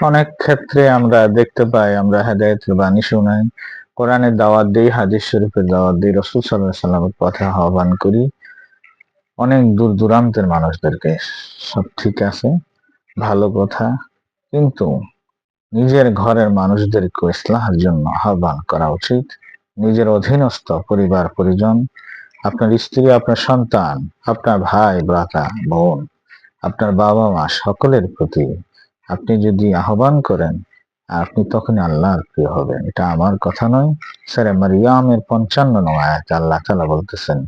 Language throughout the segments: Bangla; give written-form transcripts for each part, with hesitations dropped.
অনেক ক্ষেত্রে আমরা দেখতে পাই, আমরা হেদায়েতের বাণী শুনাই, কোরআনের দাওয়াত দেই, হাদিস শরীফের দাওয়াত দেই, রাসূল সাল্লাল্লাহু আলাইহি সাল্লামের পথে আহ্বান করি অনেক দূর দূরান্তের মানুষদেরকে। সব ঠিক আছে, ভালো কথা, কিন্তু নিজের ঘরের মানুষদেরকে ইসলাহের জন্য আহ্বান করা উচিত। নিজের অধীনস্থ পরিবার পরিজন, আপনার স্ত্রী, আপনার সন্তান, আপনার ভাই ভ্রাতা বোন, আপনার বাবা মা সকলের প্রতি আপনি যদি আহ্বান করেন, আপনি তখনই আল্লাহর প্রিয় হবেন। এটা আমার কথা নয়, সূরা মারইয়ামের ৫৫ নং আয়াতে আল্লাহ তাআলা বলতেছেন,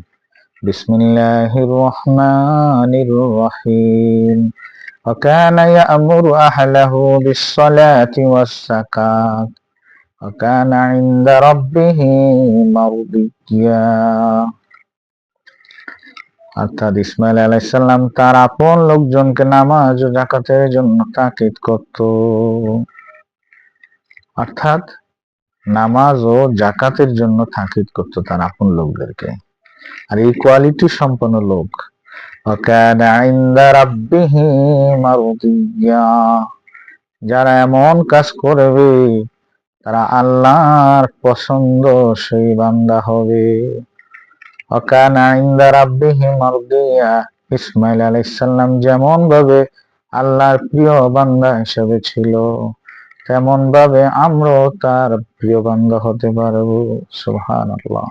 বিসমিল্লাহির রহমানির রহিম, وكان يأمر أهله بالصلاة والزكاة وكان عند ربه مرضيا। অর্থাৎ ইসমাইল আলাইহিস সালাম তার আপন লোকজনকে নামাজ ও যাকাতের জন্য তাকিদ করত। অর্থাৎ নামাজ ও যাকাতের জন্য তাকিদ করত তার আপন লোকদেরকে। আর এই কোয়ালিটি সম্পন্ন লোক, وكان عند ربه مرضيا, যারা এমন কাজ করবে তারা আল্লাহর পছন্দ সেই বান্দা হবে। وكان عند ربه مرضيا, ইসমাইল আলাইহিস সালাম যেমন ভাবে আল্লাহর প্রিয় বান্দা হিসেবে ছিল, তেমন ভাবে আমরাও তার প্রিয় বান্দা হতে পারবো। সুবহানাল্লাহ।